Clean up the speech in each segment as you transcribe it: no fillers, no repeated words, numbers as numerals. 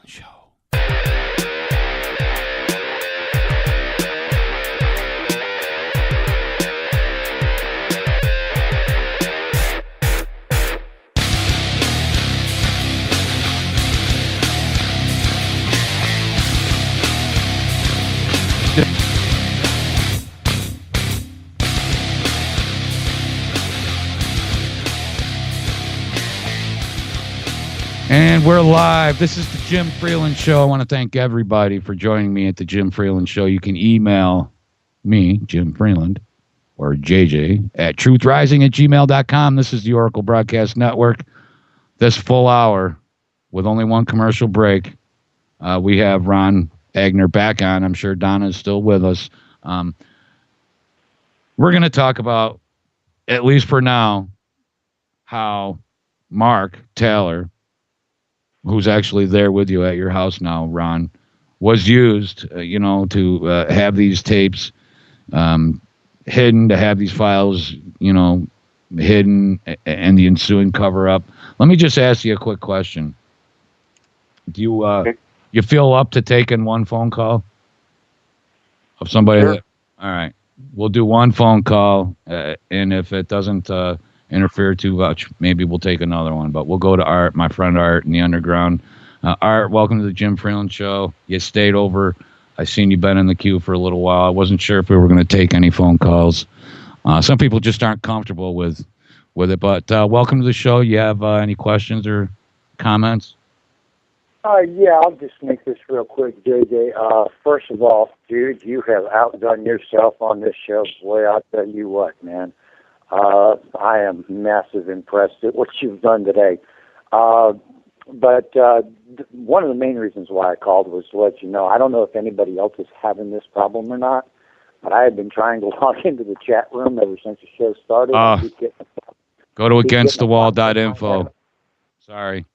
Freeland Show. And we're live. This is the Jim Freeland Show. I want to thank everybody for joining me at the Jim Freeland Show. You can email me, Jim Freeland, or JJ, at truthrising@gmail.com. This is the Oracle Broadcast Network. This full hour, with only one commercial break, we have Ron Aigner back on. I'm sure Donna is still with us. We're going to talk about, at least for now, how Mark Taylor, who's actually there with you at your house now, Ron, was used, to have these tapes hidden, to have these files, hidden, and the ensuing cover-up. Let me just ask you a quick question. Do you feel up to taking one phone call of somebody? Sure. All right. We'll do one phone call, and if it doesn't interfere too much, maybe we'll take another one. But we'll go to Art, my friend Art in the underground. Art, welcome to the Jim Freeland Show. You stayed over. I seen you been in the queue for a little while. I wasn't sure if we were going to take any phone calls. Some people just aren't comfortable with it. But welcome to the show. You have any questions or comments? Yeah, I'll just make this real quick, JJ. First of all, dude, you have outdone yourself on this show. Boy, I'll tell you what, man. I am massive impressed at what you've done today. But one of the main reasons why I called was to let you know, I don't know if anybody else is having this problem or not, but I have been trying to log into the chat room ever since the show started. Go to againstthewall.info. Sorry.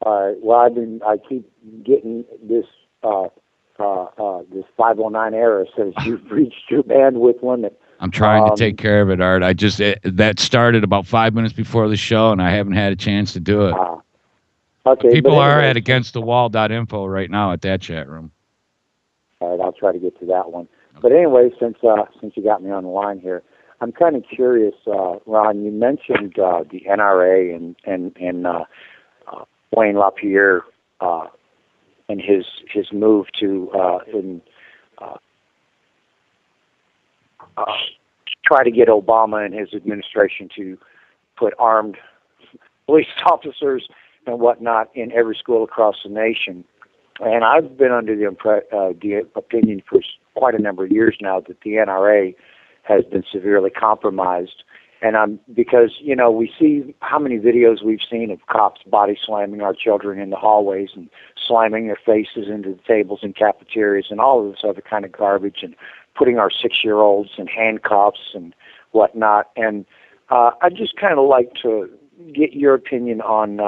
Well, I keep getting this 509 error says you've reached your bandwidth limit. I'm trying to take care of it, Art. That started about 5 minutes before the show, and I haven't had a chance to do it. Okay. People are at againstthewall.info right now at that chat room. All right, I'll try to get to that one. Okay. But anyway, since you got me on the line here, I'm kind of curious, Ron. You mentioned the NRA and Wayne LaPierre and his move to try to get Obama and his administration to put armed police officers and whatnot in every school across the nation. And I've been under the opinion for quite a number of years now that the NRA has been severely compromised. And because, we see how many videos we've seen of cops body slamming our children in the hallways and slamming their faces into the tables in cafeterias and all of this other kind of garbage, and putting our 6-year-olds in handcuffs and whatnot. And I'd just kind of like to get your opinion on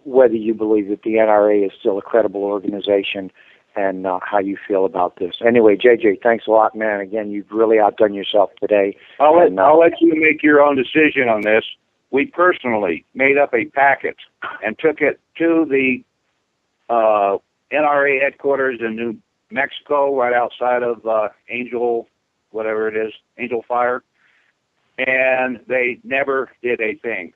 whether you believe that the NRA is still a credible organization and how you feel about this. Anyway, JJ, thanks a lot, man. Again, you've really outdone yourself today. I'll let you make your own decision on this. We personally made up a packet and took it to the NRA headquarters in New Mexico, right outside of Angel Fire, and they never did a thing.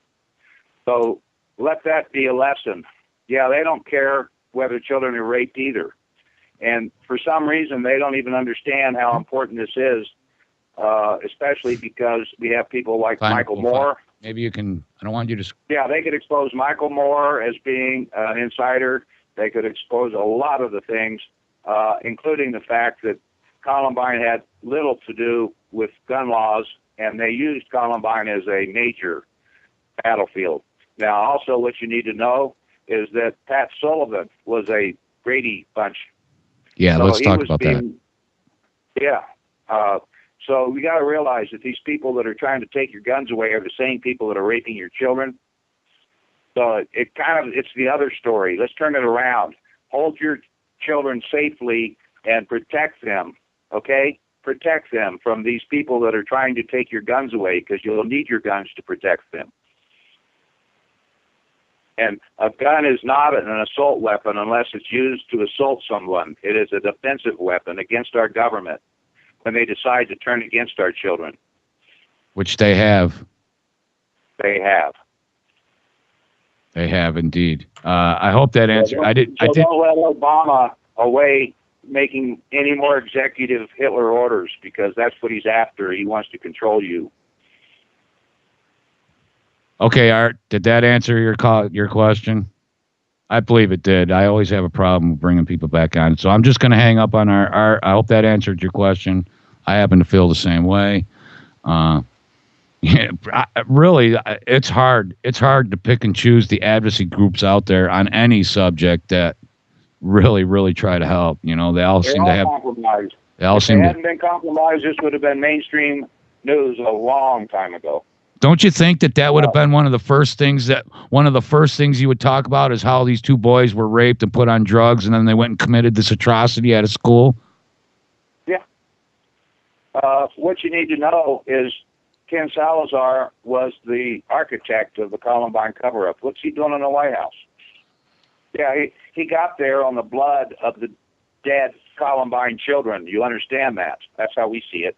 So let that be a lesson. Yeah, they don't care whether children are raped either. And for some reason, they don't even understand how important this is, especially because we have people like Michael Moore. Maybe you can, I don't want you to... Yeah, they could expose Michael Moore as being an insider. They could expose a lot of the things, including the fact that Columbine had little to do with gun laws, and they used Columbine as a major battlefield. Now, also what you need to know is that Pat Sullivan was a Brady Bunch. Yeah, so let's talk about that. Yeah. So we got to realize that these people that are trying to take your guns away are the same people that are raping your children. So it's the other story. Let's turn it around. Hold your children safely and protect them, okay? Protect them from these people that are trying to take your guns away, because you'll need your guns to protect them. And a gun is not an assault weapon unless it's used to assault someone. It is a defensive weapon against our government when they decide to turn against our children. Which they have. They have. They have indeed. I hope that answered. So don't let Obama away making any more executive Hitler orders, because that's what he's after. He wants to control you. Okay, Art, did that answer your question? I believe it did. I always have a problem bringing people back on. So I'm just going to hang up on our I hope that answered your question. I happen to feel the same way. Really, it's hard. It's hard to pick and choose the advocacy groups out there on any subject that really, really try to help. You know, they all seem to have compromised. They all if seem they to. hadn't been compromised, this would have been mainstream news a long time ago. Don't you think that would have been one of the first things you would talk about is how these two boys were raped and put on drugs, and then they went and committed this atrocity at a school? Yeah. What you need to know is Ken Salazar was the architect of the Columbine cover-up. What's he doing in the White House? Yeah, he got there on the blood of the dead Columbine children. You understand that? That's how we see it.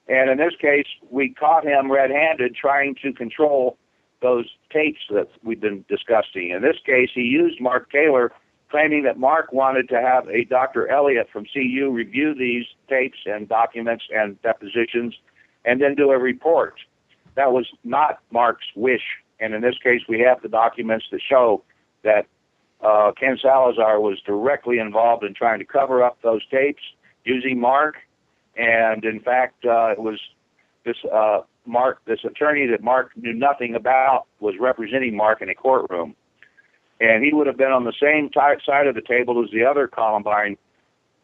And in this case, we caught him red-handed trying to control those tapes that we've been discussing. In this case, he used Mark Taylor, claiming that Mark wanted to have a Dr. Elliott from CU review these tapes and documents and depositions and then do a report. That was not Mark's wish. And in this case, we have the documents that show that Ken Salazar was directly involved in trying to cover up those tapes using Mark. And in fact, it was this attorney that Mark knew nothing about was representing Mark in a courtroom. And he would have been on the same side of the table as the other Columbine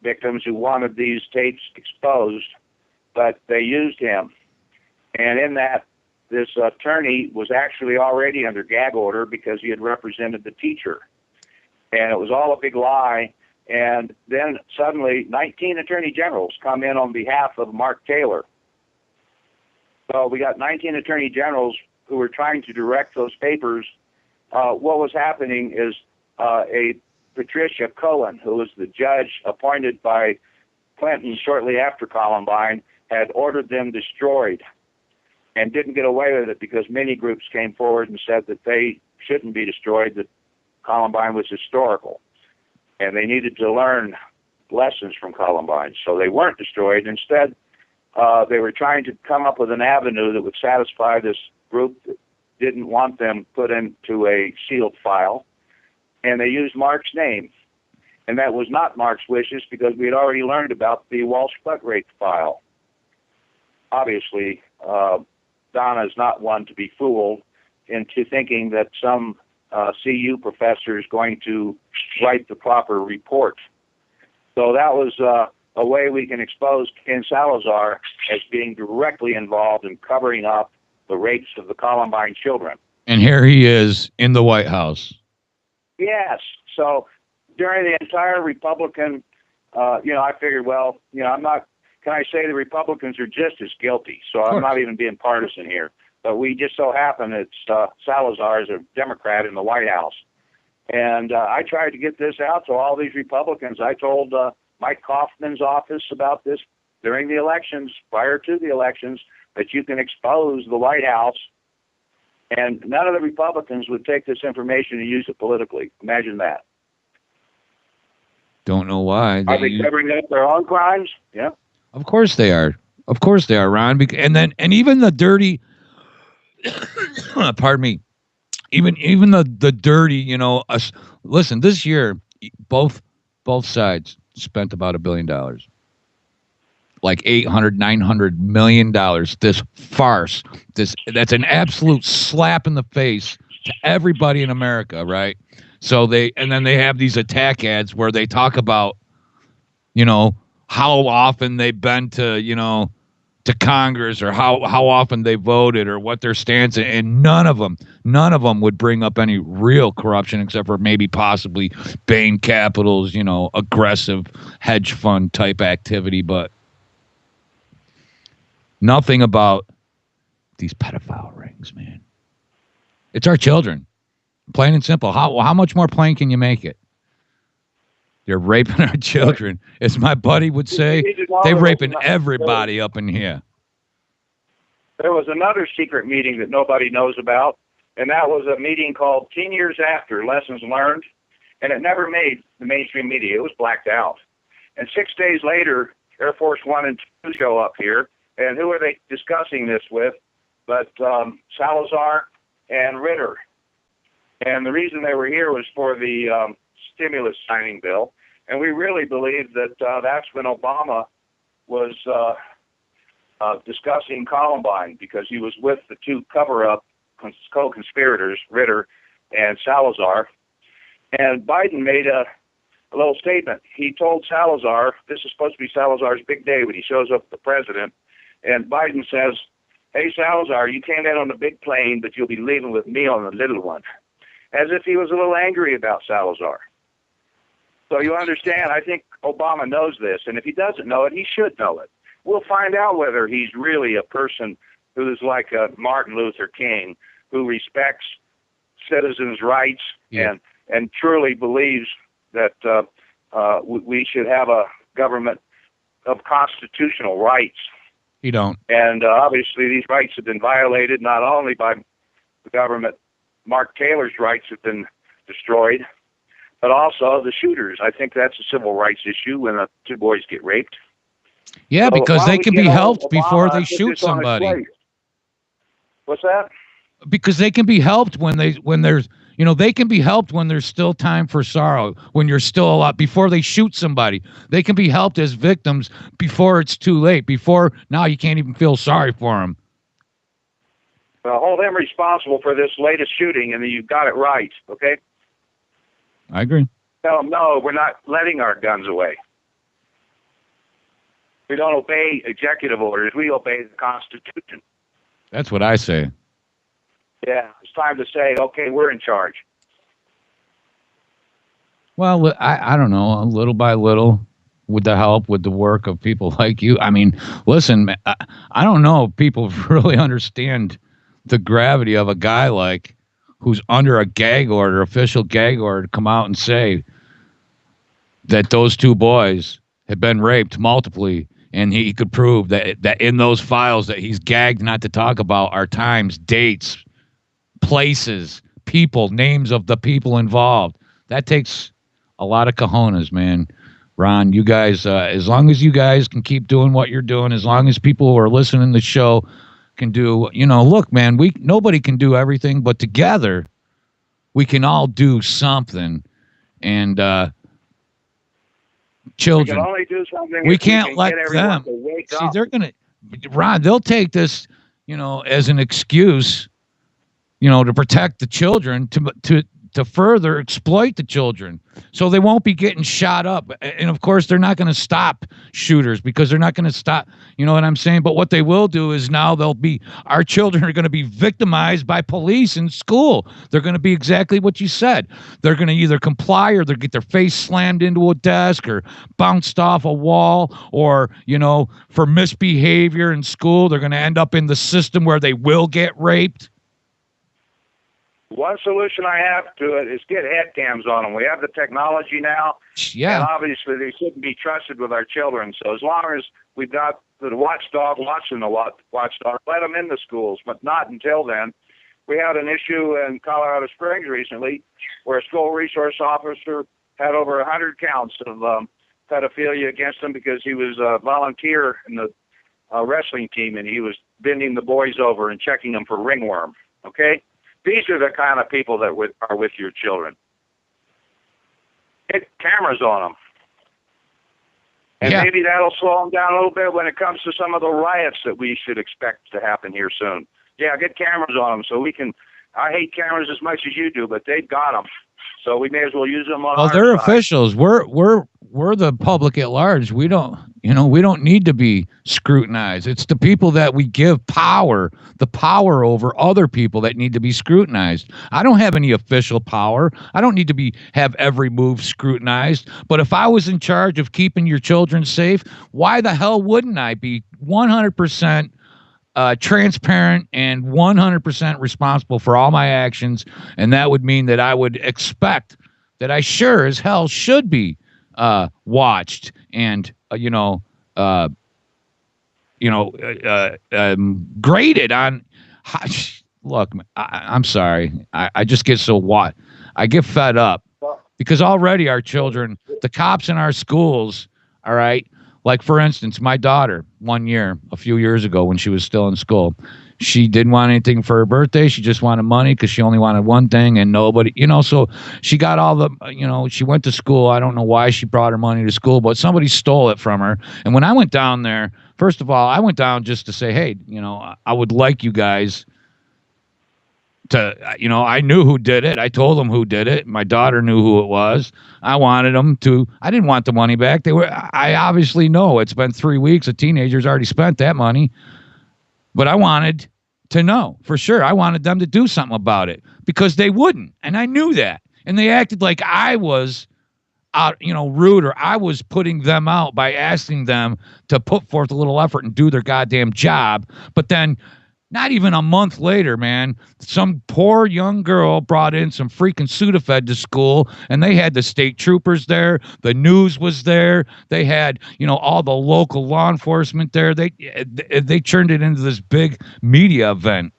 victims who wanted these tapes exposed, but they used him. And in that, this attorney was actually already under gag order because he had represented the teacher. And it was all a big lie. And then suddenly 19 attorney generals come in on behalf of Mark Taylor. So we got 19 attorney generals who were trying to direct those papers. What was happening is a Patricia Cohen, who was the judge appointed by Clinton shortly after Columbine, had ordered them destroyed and didn't get away with it because many groups came forward and said that they shouldn't be destroyed, that Columbine was historical. And they needed to learn lessons from Columbine. So they weren't destroyed. Instead, they were trying to come up with an avenue that would satisfy this group that didn't want them put into a sealed file. And they used Mark's name. And that was not Mark's wishes because we had already learned about the Walsh butt rape file. Obviously, Donna is not one to be fooled into thinking that some CU professor is going to write the proper report. So that was a way we can expose Ken Salazar as being directly involved in covering up the rapes of the Columbine children. And here he is in the White House. Yes. So during the entire Republican, I figured, well, I'm not, can I say the Republicans are just as guilty? So I'm not even being partisan here. But we just so happen that Salazar is a Democrat in the White House. And I tried to get this out to all these Republicans. I told Mike Kaufman's office about this during the elections, prior to the elections, that you can expose the White House. And none of the Republicans would take this information and use it politically. Imagine that. Don't know why. Are they covering up their own crimes? Yeah. Of course they are. Of course they are, Ron. And even the dirty... pardon me. Even the dirty, listen, this year, both sides spent about $1 billion. Like $800-900 million. This farce. That's an absolute slap in the face to everybody in America, right? So then they have these attack ads where they talk about, how often they've been to, to Congress or how often they voted or what their stance is, and none of them would bring up any real corruption except for maybe possibly Bain Capital's, aggressive hedge fund type activity, but nothing about these pedophile rings, man. It's our children. Plain and simple. How much more plain can you make it? They're raping our children. As my buddy would say, they're raping everybody up in here. There was another secret meeting that nobody knows about, and that was a meeting called 10 Years After, Lessons Learned, and it never made the mainstream media. It was blacked out. And 6 days later, Air Force One and Two show up here, and who are they discussing this with but Salazar and Ritter. And the reason they were here was for the stimulus signing bill, and we really believe that that's when Obama was discussing Columbine, because he was with the two cover-up co-conspirators, Ritter and Salazar. And Biden made a little statement. He told Salazar, this is supposed to be Salazar's big day when he shows up with the president, and Biden says, "Hey, Salazar, you came in on the big plane, but you'll be leaving with me on the little one," as if he was a little angry about Salazar. So you understand, I think Obama knows this, and if he doesn't know it, he should know it. We'll find out whether he's really a person who's like a Martin Luther King, who respects citizens' rights and truly believes that we should have a government of constitutional rights. You don't. And obviously these rights have been violated not only by the government. Mark Taylor's rights have been destroyed, but also the shooters. I think that's a civil rights issue when the two boys get raped. Yeah, So because they can be helped before they put shoot this on his somebody. plate. What's that? Because they can be helped when there's they can be helped when there's still time for sorrow, when you're still alive, before they shoot somebody. They can be helped as victims before it's too late, before now you can't even feel sorry for them. Well, hold them responsible for this latest shooting, and then you got it right, okay? I agree. Tell them, no, we're not letting our guns away. We don't obey executive orders. We obey the Constitution. That's what I say. Yeah, it's time to say, okay, we're in charge. Well, I don't know, little by little, with the help, with the work of people like you. I mean, listen, I don't know if people really understand the gravity of a guy like who's under a gag order, official gag order, to come out and say that those two boys had been raped multiply, and he could prove that in those files that he's gagged not to talk about are times, dates, places, people, names of the people involved. That takes a lot of cojones, man. Ron, you guys, as long as you guys can keep doing what you're doing, as long as people who are listening to the show can do, look, man, nobody can do everything, but together we can all do something. And children, we can only do something. We can't let them. See, they're gonna, Ron. They'll take this, as an excuse, to protect the children, to further exploit the children, so they won't be getting shot up. And of course, they're not going to stop shooters, because they're not going to stop. You know what I'm saying? But what they will do is now our children are going to be victimized by police in school. They're going to be exactly what you said. They're going to either comply, or they'll get their face slammed into a desk, or bounced off a wall, or, for misbehavior in school, they're going to end up in the system where they will get raped. One solution I have to it is get head cams on them. We have the technology now. Yeah. And obviously they shouldn't be trusted with our children. So as long as we've got the watchdog watching the watchdog, let them in the schools, but not until then. We had an issue in Colorado Springs recently where a school resource officer had over 100 counts of pedophilia against him because he was a volunteer in the wrestling team, and he was bending the boys over and checking them for ringworm. Okay? These are the kind of people that are with your children. Get cameras on them. And maybe that'll slow them down a little bit when it comes to some of the riots that we should expect to happen here soon. Yeah, get cameras on them so we can. I hate cameras as much as you do, but they've got them. So we may as well use them on our they're side. Officials. We're the public at large. We don't need to be scrutinized. It's the people that we give the power over other people, that need to be scrutinized. I don't have any official power. I don't need to have every move scrutinized. But if I was in charge of keeping your children safe, why the hell wouldn't I be 100% transparent and 100% responsible for all my actions, and that would mean that I would expect that I sure as hell should be watched and graded on. Look, I'm sorry. I just get I get fed up because already our children, the cops in our schools, all right. Like, for instance, my daughter, a few years ago when she was still in school, she didn't want anything for her birthday. She just wanted money because she only wanted one thing, and nobody, so she got all the, she went to school. I don't know why she brought her money to school, but somebody stole it from her. And when I went down there, first of all, I went down just to say, hey, I would like you guys to, I knew who did it. I told them who did it. My daughter knew who it was. I wanted them to, I didn't want the money back. I obviously know it's been 3 weeks. A teenager's already spent that money, but I wanted to know for sure. I wanted them to do something about it because they wouldn't. And I knew that. And they acted like I was rude, or I was putting them out by asking them to put forth a little effort and do their goddamn job. But then, not even a month later, man, some poor young girl brought in some freaking Sudafed to school, and they had the state troopers there. The news was there. They had, all the local law enforcement there. They turned it into this big media event.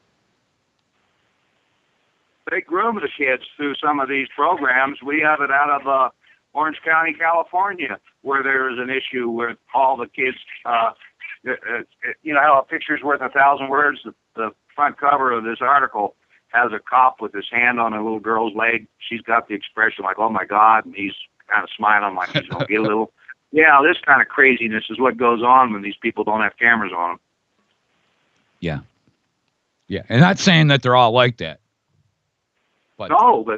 They groom the kids through some of these programs. We have it out of Orange County, California, where there is an issue where all the kids, how a picture's worth 1,000 words. The front cover of this article has a cop with his hand on a little girl's leg. She's got the expression like, oh, my God, and he's kind of smiling like he's going to get a little. Yeah, this kind of craziness is what goes on when these people don't have cameras on them. Yeah. Yeah, and not saying that they're all like that. But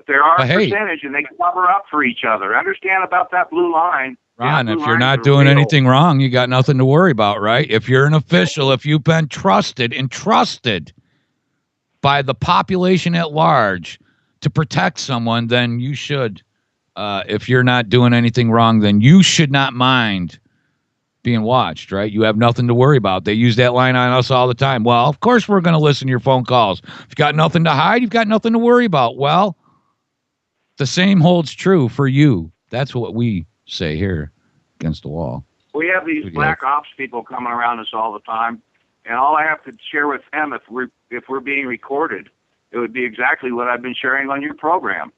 there are a percentage, and they cover up for each other. Understand about that blue line. Ron, if you're not doing anything wrong, you got nothing to worry about, right? If you're an official, if you've been trusted by the population at large to protect someone, then you should. If you're not doing anything wrong, then you should not mind being watched, right? You have nothing to worry about. They use that line on us all the time. Well, of course we're going to listen to your phone calls. If you've got nothing to hide, you've got nothing to worry about. Well, the same holds true for you. That's what we say here against the wall. We have these black ops people coming around us all the time, and all I have to share with them, if we're being recorded, it would be exactly what I've been sharing on your program.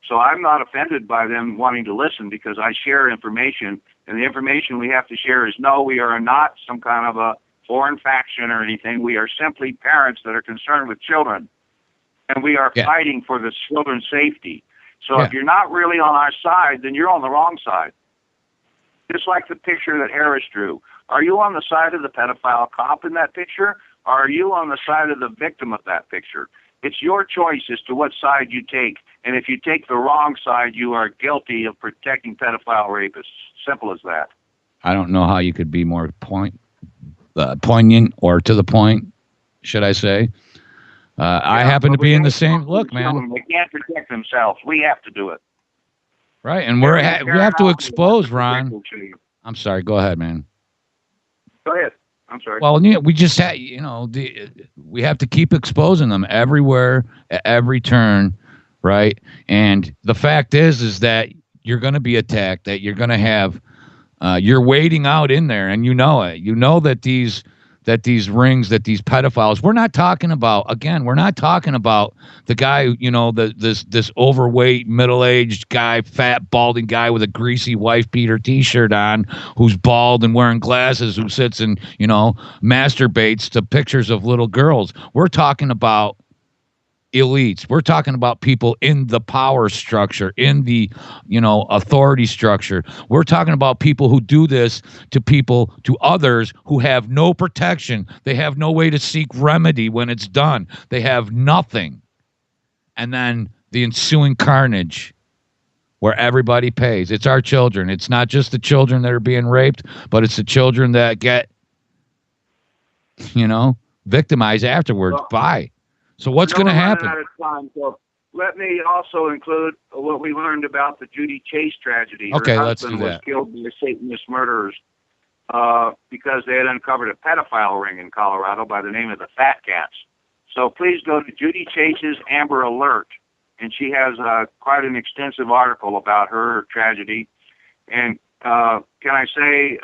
So I'm not offended by them wanting to listen because I share information, and the information we have to share is no, we are not some kind of a foreign faction or anything. We are simply parents that are concerned with children, and we are fighting for the children's safety. So if you're not really on our side, then you're on the wrong side. Just like the picture that Harris drew. Are you on the side of the pedophile cop in that picture, or are you on the side of the victim of that picture? It's your choice as to what side you take. And if you take the wrong side, you are guilty of protecting pedophile rapists. Simple as that. I don't know how you could be more poignant or to the point, should I say. I happen to be in the same. Look, man. They can't protect themselves. We have to do it. Right, and we have to expose, Ron. I'm sorry. Go ahead, man. Go ahead. I'm sorry. Well, we just have, we have to keep exposing them everywhere, at every turn, right? And the fact is that you're going to be attacked, that you're going to have, you're waiting out in there, and you know it. You know that these rings, that these pedophiles, we're not talking about the guy, this overweight, middle-aged guy, fat, balding guy with a greasy wife beater t-shirt on, who's bald and wearing glasses, who sits and, masturbates to pictures of little girls. We're talking about elites. We're talking about people in the power structure, in the, authority structure. We're talking about people who do this to others who have no protection. They have no way to seek remedy when it's done. They have nothing. And then the ensuing carnage where everybody pays. It's our children. It's not just the children that are being raped, but it's the children that get, victimized afterwards. So what's going to happen? Out of time, so let me also include what we learned about the Judy Chase tragedy. Okay, Her let's do husband was that. killed by Satanist murderers. because they had uncovered a pedophile ring in Colorado by the name of the Fat Cats. So please go to Judy Chase's Amber Alert, and she has quite an extensive article about her tragedy. And can I say,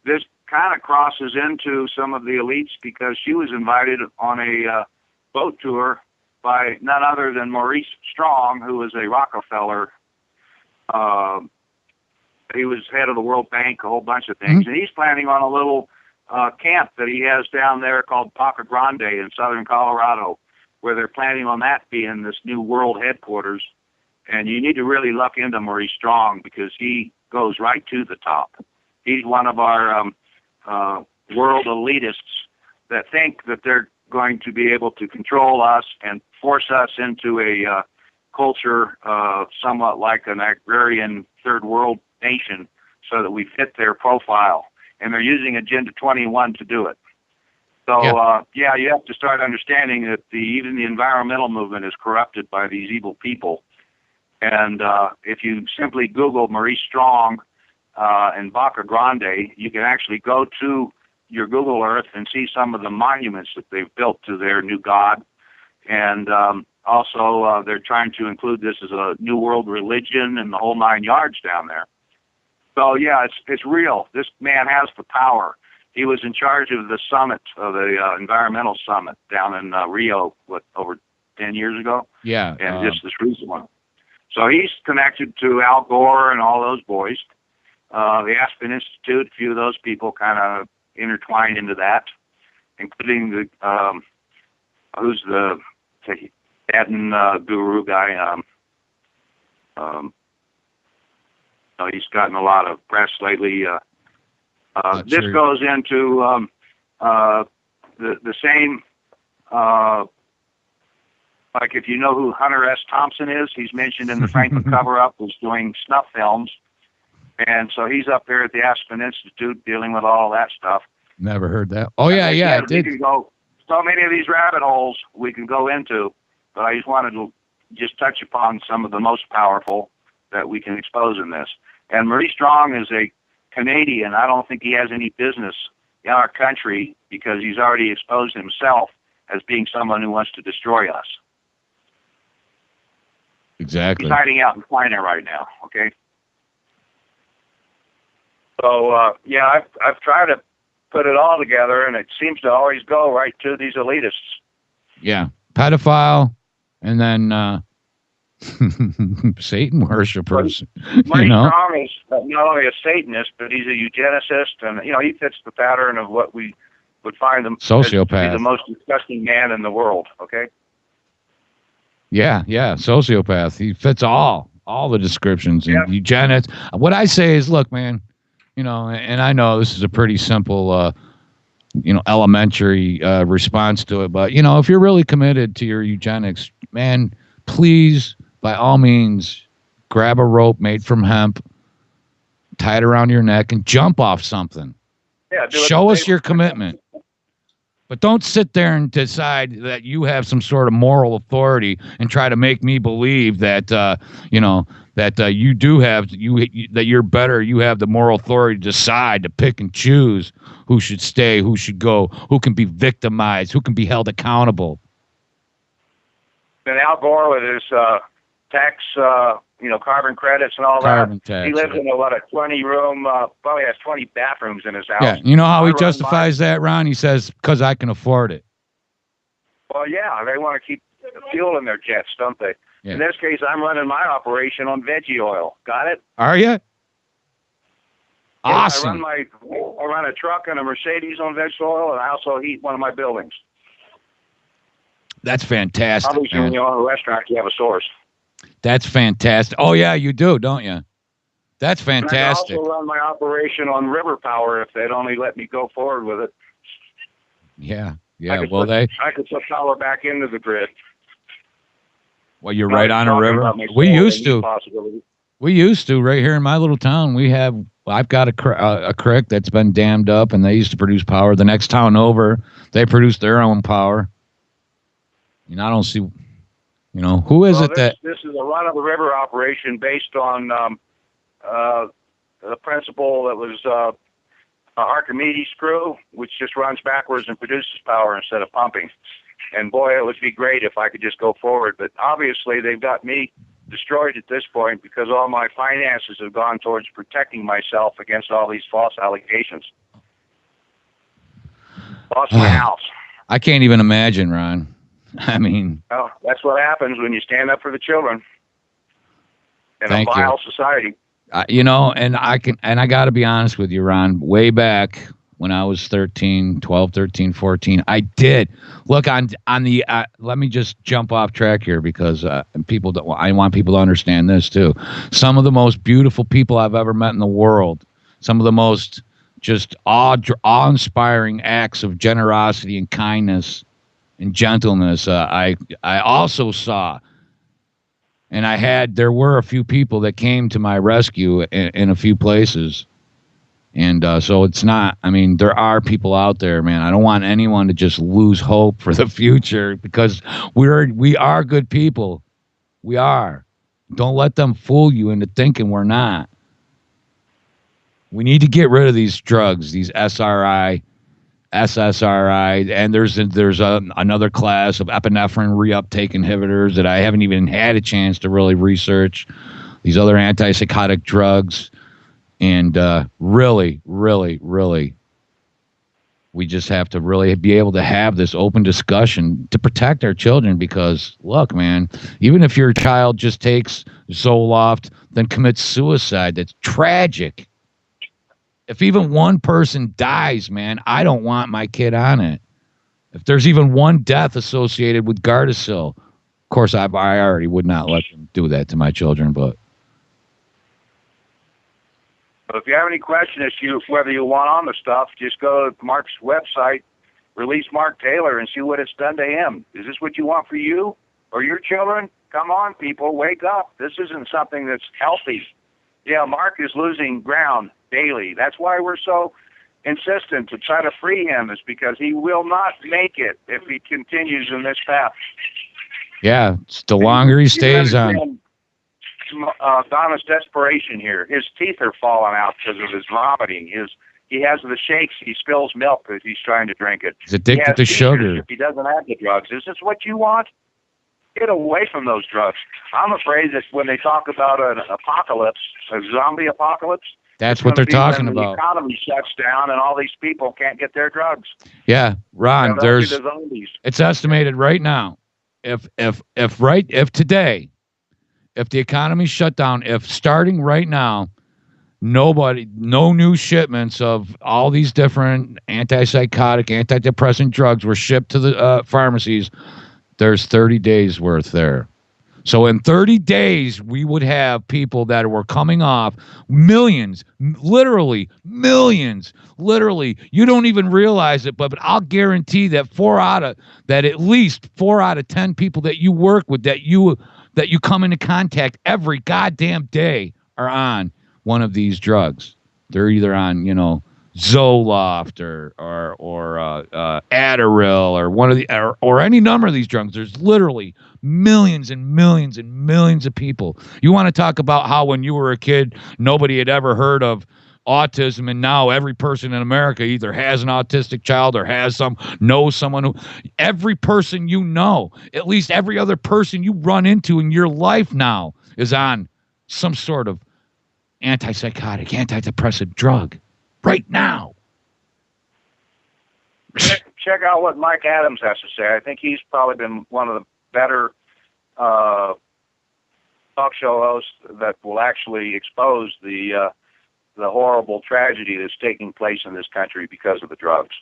this kind of crosses into some of the elites because she was invited on a boat tour by none other than Maurice Strong, who was a Rockefeller. He was head of the World Bank, a whole bunch of things. And he's planning on a little camp that he has down there called Paca Grande in southern Colorado, where they're planning on that being this new world headquarters. And you need to really look into Maurice Strong because he goes right to the top. He's one of our world elitists that think that they're going to be able to control us and force us into a culture somewhat like an agrarian third world nation so that we fit their profile. And they're using Agenda 21 to do it. So, you have to start understanding that even the environmental movement is corrupted by these evil people. And if you simply Google Maurice Strong and Paca Grande, you can actually go to your Google Earth and see some of the monuments that they've built to their new god. And also, they're trying to include this as a new world religion and the whole 9 yards down there. So, it's real. This man has the power. He was in charge of the summit, of the environmental summit down in Rio, over 10 years ago? Yeah. And just this recent one. So he's connected to Al Gore and all those boys. The Aspen Institute, a few of those people kind of intertwined into that, including the who's the Tibetan guru guy. He's gotten a lot of press lately. This goes into the same, like if you know who Hunter S. Thompson is, he's mentioned in the Franklin cover-up, was doing snuff films. And so he's up there at the Aspen Institute dealing with all that stuff. Never heard that. Oh, yeah, I did. We can go, so many of these rabbit holes we can go into, but I just wanted to just touch upon some of the most powerful that we can expose in this. And Maurice Strong is a Canadian. I don't think he has any business in our country because he's already exposed himself as being someone who wants to destroy us. Exactly. He's hiding out in China right now, okay? So, I've tried to put it all together, and it seems to always go right to these elitists. Yeah. Pedophile, and then Satan worshipers. Maurice Strong is not only a Satanist, but he's a eugenicist, and, he fits the pattern of what we would find him sociopath. To be the most disgusting man in the world, okay? Yeah, sociopath. He fits all the descriptions. And eugenics. What I say is, look, man, and I know this is a pretty simple, elementary response to it, but, if you're really committed to your eugenics, man, please, by all means, grab a rope made from hemp, tie it around your neck, and jump off something. Yeah, show us your commitment. But don't sit there and decide that you have some sort of moral authority and try to make me believe that that you do have that you're better. You have the moral authority to decide to pick and choose who should stay, who should go, who can be victimized, who can be held accountable. And Al Gore with his tax, carbon credits and all carbon that. Tax, he lives in a 20-room, probably has 20 bathrooms in his house. Yeah, you know how he justifies that, Ron? He says, because I can afford it. Well, yeah, they want to keep fuel in their jets, don't they? Yeah. In this case, I'm running my operation on veggie oil. Got it? Are you? Yeah, awesome. I run a truck and a Mercedes on veg oil, and I also heat one of my buildings. That's fantastic. Obviously, when you own a restaurant, you have a source. That's fantastic. Oh, yeah, you do, don't you? That's fantastic. And I can also run my operation on river power if they'd only let me go forward with it. Yeah. I could put power back into the grid. Well, you're right on a river. We used to. Right here in my little town. I've got a creek that's been dammed up, and they used to produce power. The next town over, they produce their own power. I don't see. Who is it that... This is a run-of-the-river operation based on the principle that was Archimedes screw, which just runs backwards and produces power instead of pumping. And boy, it would be great if I could just go forward. But obviously, they've got me destroyed at this point because all my finances have gone towards protecting myself against all these false allegations. Lost my house. I can't even imagine, Ron. I mean, well, that's what happens when you stand up for the children in a Thank you. vile society. you know, and I got to be honest with you, Ron, way back when I was 13, 14, I did look on the, let me just jump off track here because I want people to understand this too. Some of the most beautiful people I've ever met in the world, some of the most just awe-inspiring acts of generosity and kindness and gentleness. I also saw, and there were a few people that came to my rescue in a few places. And so it's not, I mean, there are people out there, man. I don't want anyone to just lose hope for the future because we are good people. We are. Don't let them fool you into thinking we're not. We need to get rid of these drugs, these SSRI, and there's another class of epinephrine reuptake inhibitors that I haven't even had a chance to really research. These other antipsychotic drugs. And really, really, really, we just have to really be able to have this open discussion to protect our children because, look, man, even if your child just takes Zoloft, then commits suicide, that's tragic. If even one person dies, man, I don't want my kid on it. If there's even one death associated with Gardasil, of course, I already would not let them do that to my children, but... So if you have any question as to whether you want on the stuff, just go to Mark's website, release Mark Taylor, and see what it's done to him. Is this what you want for you or your children? Come on, people, wake up. This isn't something that's healthy. Yeah, Mark is losing ground daily. That's why we're so insistent to try to free him, is because he will not make it if he continues in this path. Yeah, it's the longer he stays on. Donna's desperation here. His teeth are falling out because of his vomiting. He has the shakes. He spills milk as he's trying to drink it. He's addicted to sugar. If he doesn't have the drugs, is this what you want? Get away from those drugs. I'm afraid that when they talk about an apocalypse, a zombie apocalypse, that's what they're talking about. The economy shuts down and all these people can't get their drugs. Yeah, Ron, it's estimated right now, if today, if the economy shut down, if starting right now, no new shipments of all these different antipsychotic, antidepressant drugs were shipped to the pharmacies, there's 30 days worth there. So in 30 days, we would have people that were coming off millions, literally millions, literally. You don't even realize it, but I'll guarantee that at least 4 out of 10 people that you work with, that you come into contact every goddamn day are on one of these drugs. They're either on, Zoloft or Adderall or one of the or any number of these drugs. There's literally millions and millions and millions of people. You want to talk about how when you were a kid, nobody had ever heard of autism, and now every person in America either has an autistic child or knows someone who, every person you know, at least every other person you run into in your life now is on some sort of antipsychotic, antidepressant drug right now. Check out what Mike Adams has to say. I think he's probably been one of the better talk show hosts that will actually expose the horrible tragedy that's taking place in this country because of the drugs.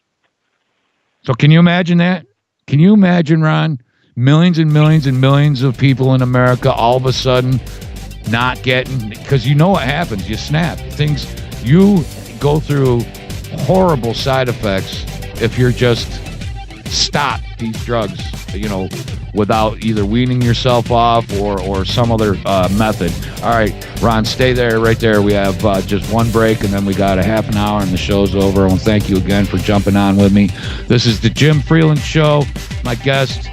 So can you imagine that? Can you imagine, Ron, millions and millions and millions of people in America all of a sudden not getting, because you know what happens, you snap. You go through horrible side effects if you're just stop these drugs, without either weaning yourself off or some other method. All right, Ron, stay there, right there. We have just one break, and then we got a half an hour, and the show's over. I want to thank you again for jumping on with me. This is the Jim Freeland Show. My guest,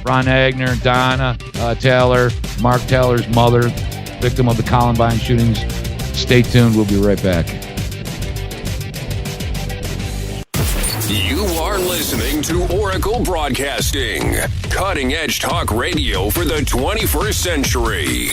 Ron Aigner, Donna Taylor, Mark Taylor's mother, victim of the Columbine shootings. Stay tuned. We'll be right back. You are listening to Oracle Broadcasting, cutting edge talk radio for the 21st century.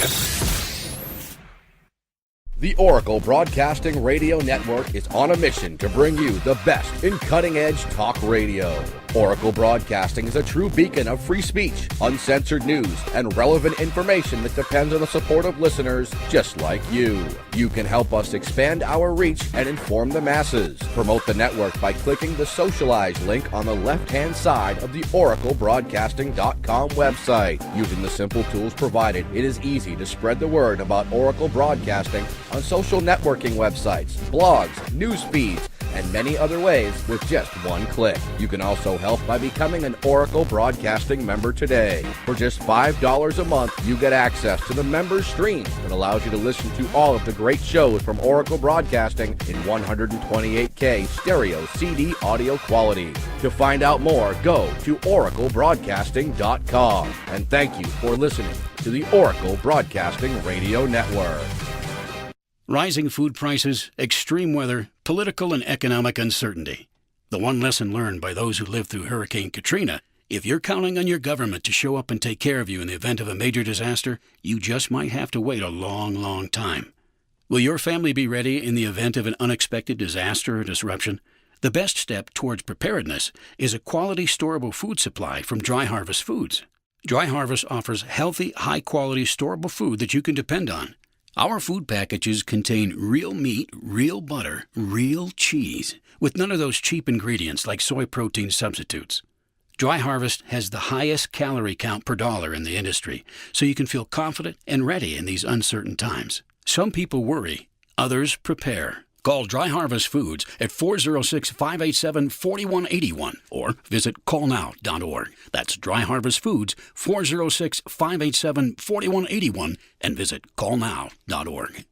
The Oracle Broadcasting Radio Network is on a mission to bring you the best in cutting-edge talk radio. Oracle Broadcasting is a true beacon of free speech, uncensored news, and relevant information that depends on the support of listeners just like you. You can help us expand our reach and inform the masses. Promote the network by clicking the Socialize link on the left-hand side of the oraclebroadcasting.com website. Using the simple tools provided, it is easy to spread the word about Oracle Broadcasting on social networking websites, blogs, news feeds, and many other ways with just one click. You can also help by becoming an Oracle Broadcasting member today. For just $5 a month, you get access to the members stream that allows you to listen to all of the great shows from Oracle Broadcasting in 128K stereo CD audio quality. To find out more, go to oraclebroadcasting.com. And thank you for listening to the Oracle Broadcasting Radio Network. Rising food prices, extreme weather, political and economic uncertainty. The one lesson learned by those who lived through Hurricane Katrina: if you're counting on your government to show up and take care of you in the event of a major disaster, you just might have to wait a long, long time. Will your family be ready in the event of an unexpected disaster or disruption? The best step towards preparedness is a quality storable food supply from Dry Harvest Foods. Dry Harvest offers healthy, high-quality storable food that you can depend on. Our food packages contain real meat, real butter, real cheese, with none of those cheap ingredients like soy protein substitutes. Dry Harvest has the highest calorie count per dollar in the industry, so you can feel confident and ready in these uncertain times. Some people worry, others prepare. Call Dry Harvest Foods at 406-587-4181 or visit callnow.org. That's Dry Harvest Foods, 406-587-4181, and visit callnow.org.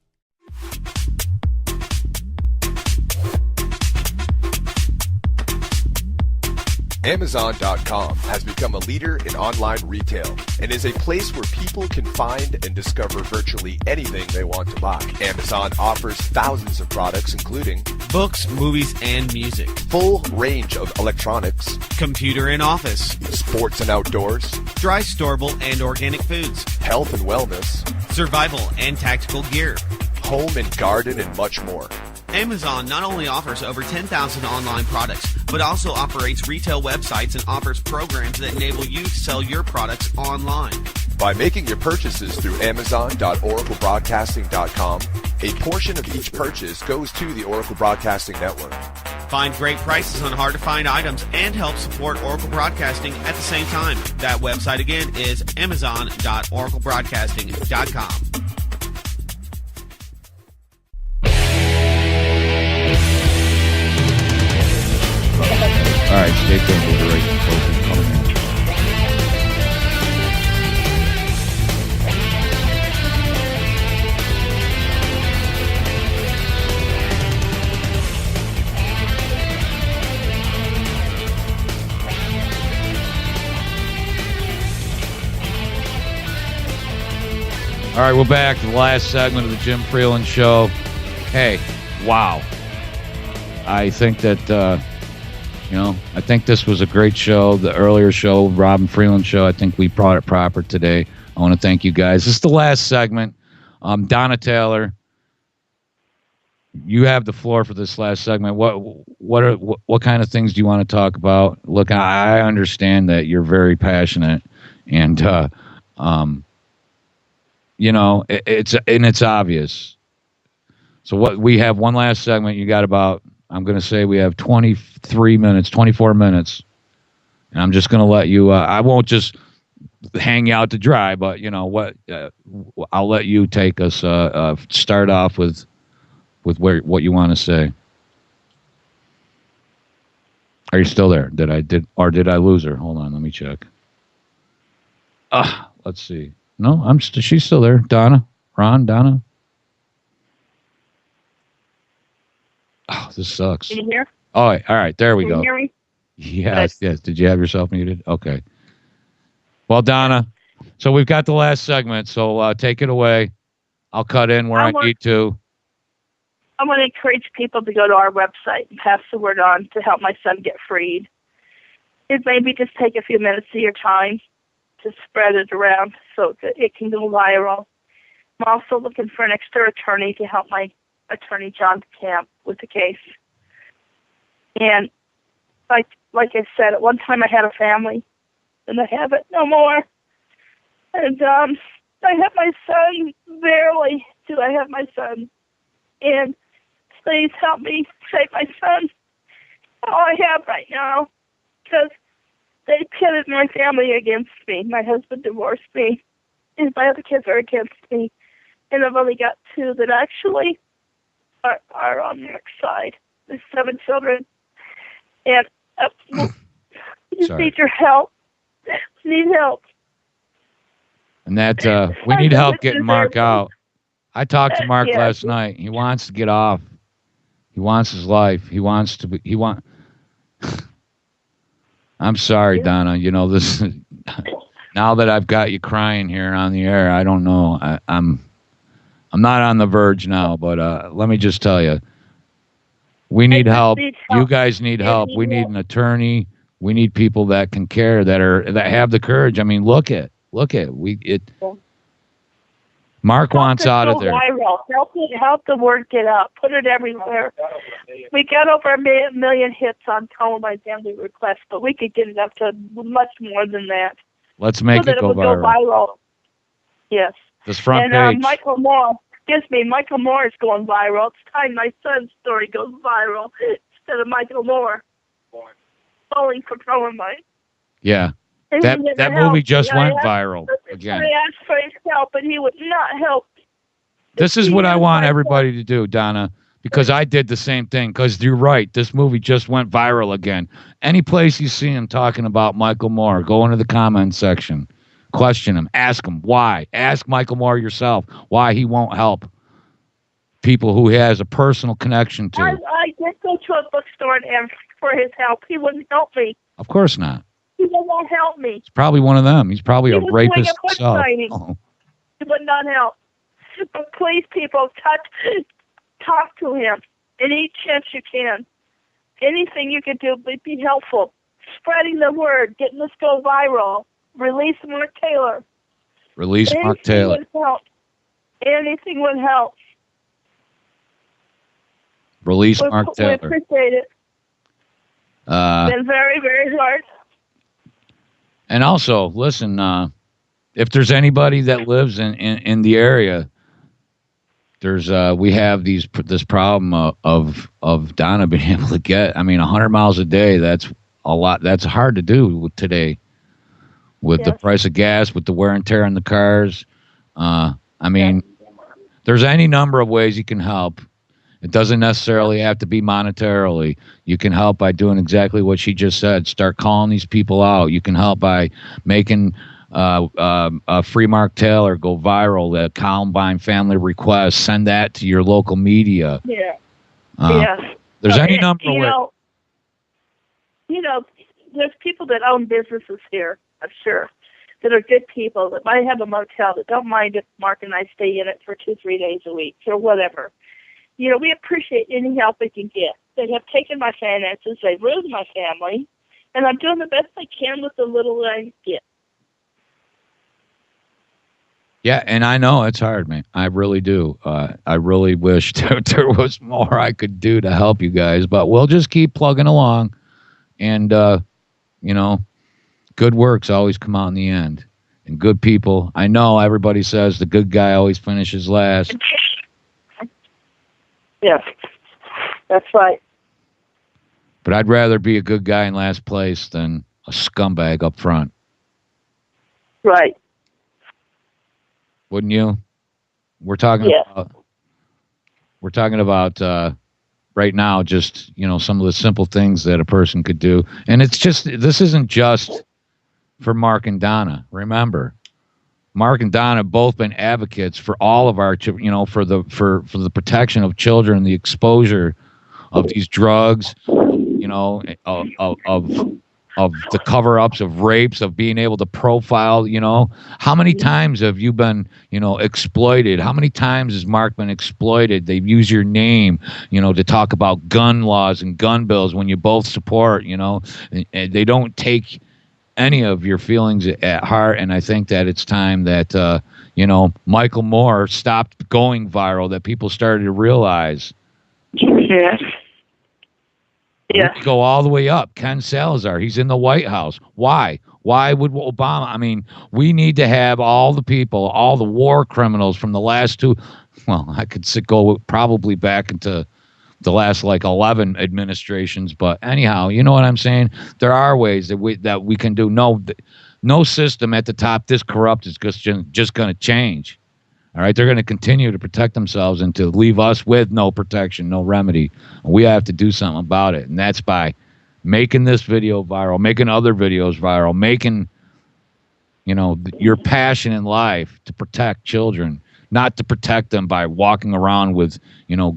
Amazon.com has become a leader in online retail and is a place where people can find and discover virtually anything they want to buy. Amazon offers thousands of products including books, movies, and music, full range of electronics, computer and office, sports and outdoors, dry, storable, and organic foods, health and wellness, survival and tactical gear, home and garden, and much more. Amazon not only offers over 10,000 online products, but also operates retail websites and offers programs that enable you to sell your products online. By making your purchases through Amazon.oraclebroadcasting.com, a portion of each purchase goes to the Oracle Broadcasting Network. Find great prices on hard-to-find items and help support Oracle Broadcasting at the same time. That website again is Amazon.oraclebroadcasting.com. All right, stay tuned. We'll be right coming in. All right, we're back to the last segment of the Jim Freeland Show. Hey, wow. I think that... I think this was a great show. The earlier show, Robin Freeland Show, I think we brought it proper today. I want to thank you guys. This is the last segment. Donna Taylor, you have the floor for this last segment. What kind of things do you want to talk about? Look, I understand that you're very passionate, and it's obvious. So what we have one last segment. You got about, I'm going to say we have 24 minutes, and I'm just going to let you, I won't just hang you out to dry, but I'll let you take us, start off with what you want to say. Are you still there? Did I lose her? Hold on, let me check. Let's see. No, she's still there. Donna? Donna? Oh, this sucks. Can you hear? All right. There we go. Can you hear me? Yes. Did you have yourself muted? Okay. Well, Donna, so we've got the last segment, so take it away. I'll cut in where I need to. I want to encourage people to go to our website and pass the word on to help my son get freed. It maybe just take a few minutes of your time to spread it around so that it can go viral. I'm also looking for an extra attorney to help my attorney, John Camp, with the case. And like I said, at one time I had a family, and I have it no more. And I have my son, barely do I have my son. And please help me save my son. All I have right now, because they pitted my family against me. My husband divorced me, and my other kids are against me. And I've only got 2 that actually are on Mark's side. There's 7 children. And we just need your help. We need help. And that we need help getting Mark out. I talked to Mark last night. He wants to get off. He wants his life. He wants to be. I'm sorry, Donna. You know this. Now that I've got you crying here on the air, I don't know. I'm not on the verge now, but let me just tell you, we need help. You guys need help. We need an attorney. We need people that can care, that have the courage. I mean, look at Mark wants out of there. Viral. Help the word get out. Put it everywhere. We got over a million hits on Columbine Family Request, but we could get it up to much more than that. Let's make it go viral. Yes. This front and page. Michael Moore is going viral. It's time my son's story goes viral instead of Michael Moore falling for Columbine. Yeah. That movie just went viral again. I asked for his help, and he would not help. This is what I want everybody to do, Donna, because I did the same thing. Because you're right, this movie just went viral again. Any place you see him talking about Michael Moore, go into the comment section, question him, ask him why. Ask Michael Moore yourself why he won't help people who he has a personal connection to. I did go to a bookstore and ask for his help. He wouldn't help me. Of course not. He will not help me. He's probably one of them. He's probably a rapist himself. Oh. He would not help. But please, people, talk to him any chance you can. Anything you can do would be helpful. Spreading the word, getting this go viral. Release Mark Taylor. Release Mark Taylor. Anything would help. Release Mark Taylor. We appreciate it. Been very, very hard. And also, listen, if there's anybody that lives in the area, there's we have this problem of Donna being able to get. I mean, 100 miles a day. That's a lot. That's hard to do today, with the price of gas, with the wear and tear on the cars. I mean, there's any number of ways you can help. It doesn't necessarily have to be monetarily. You can help by doing exactly what she just said. Start calling these people out. You can help by making Free Mark Taylor go viral, the Columbine Family Request. Send that to your local media. Yeah. There's any number of ways. You know, there's people that own businesses here, I'm sure, that are good people that might have a motel that don't mind if Mark and I stay in it for 2-3 days a week or whatever. You know, we appreciate any help we can get. They have taken my finances, they've ruined my family, and I'm doing the best I can with the little that I get. Yeah, and I know it's hard, man. I really do. I really wish there was more I could do to help you guys, but we'll just keep plugging along. And, you know, good works always come out in the end. And good people, I know everybody says the good guy always finishes last. Yes, that's right. But I'd rather be a good guy in last place than a scumbag up front. Right. Wouldn't you? We're talking about right now, just, you know, some of the simple things that a person could do. And it's just, this isn't just for Mark and Donna. Remember, Mark and Donna have both been advocates for all of our, you know, for the protection of children, the exposure of these drugs, you know, of the cover-ups of rapes, of being able to profile, how many times have you been, exploited? How many times has Mark been exploited? They've used your name, to talk about gun laws and gun bills when you both support, and they don't take any of your feelings at heart. And I think that it's time that, Michael Moore stopped going viral, that people started to realize. Yes. Yeah. We go all the way up. Ken Salazar, he's in the White House. Why? Why would Obama? I mean, we need to have all the people, all the war criminals from the last two. Well, I could go probably back into the last 11 administrations, but anyhow, you know what I'm saying? There are ways that we can do. No system at the top this corrupt is just going to change. All right, they're going to continue to protect themselves and to leave us with no protection, no remedy. We have to do something about it, and that's by making this video viral, making other videos viral, making, your passion in life to protect children, not to protect them by walking around with,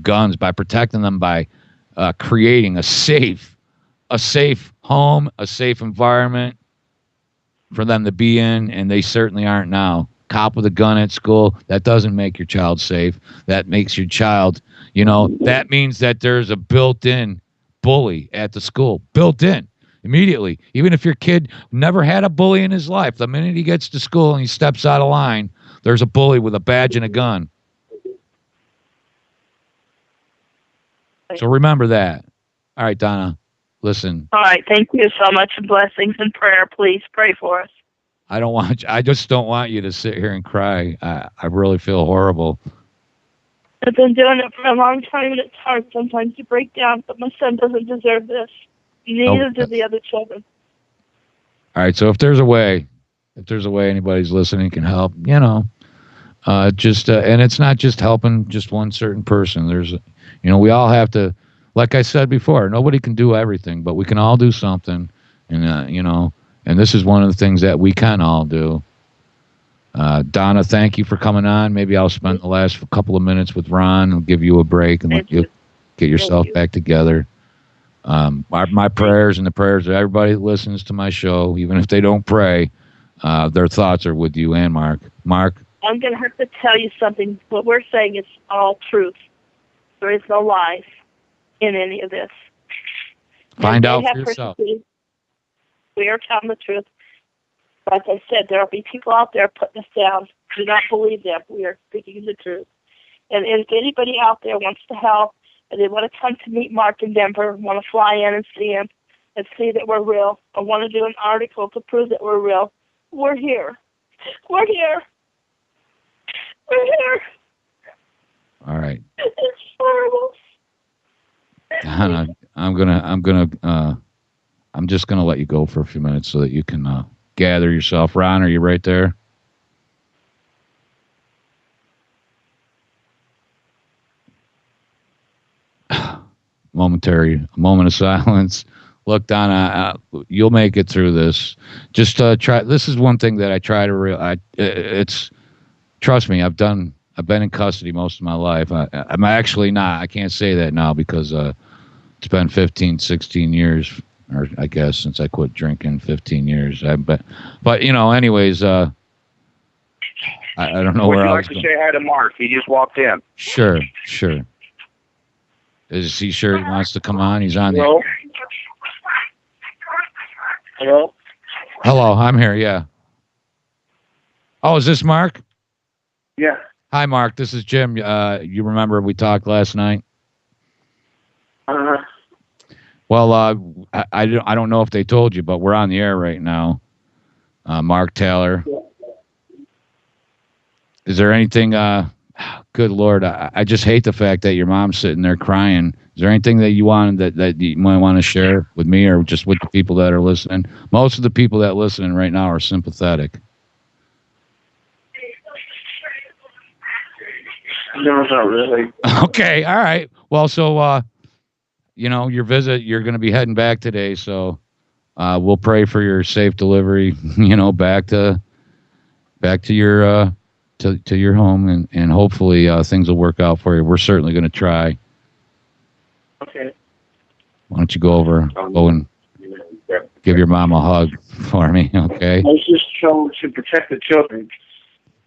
guns, by protecting them by creating a safe home, a safe environment for them to be in, and they certainly aren't now. Cop with a gun at school, that doesn't make your child safe. That makes your child, that means that there's a built-in bully at the school, built in immediately. Even if your kid never had a bully in his life, the minute he gets to school and he steps out of line, there's a bully with a badge and a gun. So remember that. All right, Donna, listen. All right, thank you so much, and blessings and prayer. Please pray for us. I just don't want you to sit here and cry. I really feel horrible. I've been doing it for a long time, and it's hard sometimes to break down, but my son doesn't deserve this. Neither do the other children. All right, so if there's a way anybody's listening can help, and it's not just helping just one certain person. There's, we all have to, like I said before, nobody can do everything, but we can all do something, and, and this is one of the things that we can all do. Donna, thank you for coming on. Maybe I'll spend the last couple of minutes with Ron and give you a break and let you get yourself back together. My prayers and the prayers of everybody that listens to my show, even if they don't pray, their thoughts are with you and Mark. Mark? I'm going to have to tell you something. What we're saying is all truth. There is no lies in any of this. Find out for yourself. We are telling the truth. Like I said, there will be people out there putting us down. Do not believe them. We are speaking the truth. And if anybody out there wants to help, and they want to come to meet Mark in Denver, want to fly in and see him and see that we're real, or want to do an article to prove that we're real, we're here. We're here. We're here. All right. It's horrible. Donna, I'm just gonna let you go for a few minutes so that you can gather yourself. Ron, are you right there? Moment of silence. Look, Donna, you'll make it through this. Just try. This is one thing that I try to it's. Trust me, I've been in custody most of my life. I'm actually not. I can't say that now because it's been 15, 16 years, or I guess since I quit drinking, 15 years. But anyways, I don't know where I was going. Would you like to say hi to Mark? He just walked in. Sure. Is he sure he wants to come on? He's on Hello? Hello? Hello, I'm here, yeah. Oh, is this Mark? Yeah. Hi, Mark. This is Jim. You remember we talked last night? Uh-huh. Well, I don't know if they told you, but we're on the air right now. Mark Taylor. Yeah. Is there anything... good Lord, I just hate the fact that your mom's sitting there crying. Is there anything that you wanted that you might want to share with me or just with the people that are listening? Most of the people that are listening right now are sympathetic. No, not really. Okay, all right. Well, so, your visit, you're going to be heading back today, so we'll pray for your safe delivery, back to your... To your home, and hopefully things will work out for you. We're certainly going to try. Okay. Why don't you go over, go and Give your mom a hug for me, okay? Let's just show to protect the children.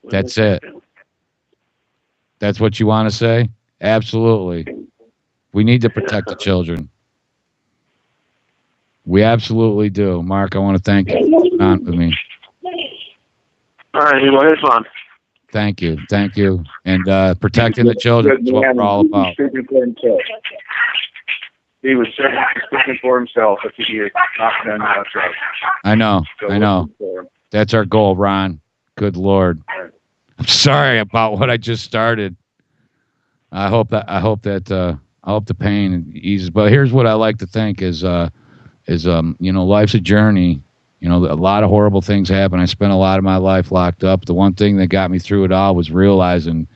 That's it. That's what you want to say? Absolutely. We need to protect the children. We absolutely do. Mark, I want to thank you for being on with me. All right, well, it's fun. Thank you. Thank you. And protecting the children is what we're all about. He was certainly speaking for himself if he had not been drugs. I know. I know. That's our goal, Ron. Good Lord. I'm sorry about what I just started. I hope the pain eases. But here's what I like to think is life's a journey. A lot of horrible things happen. I spent a lot of my life locked up. The one thing that got me through it all was realizing,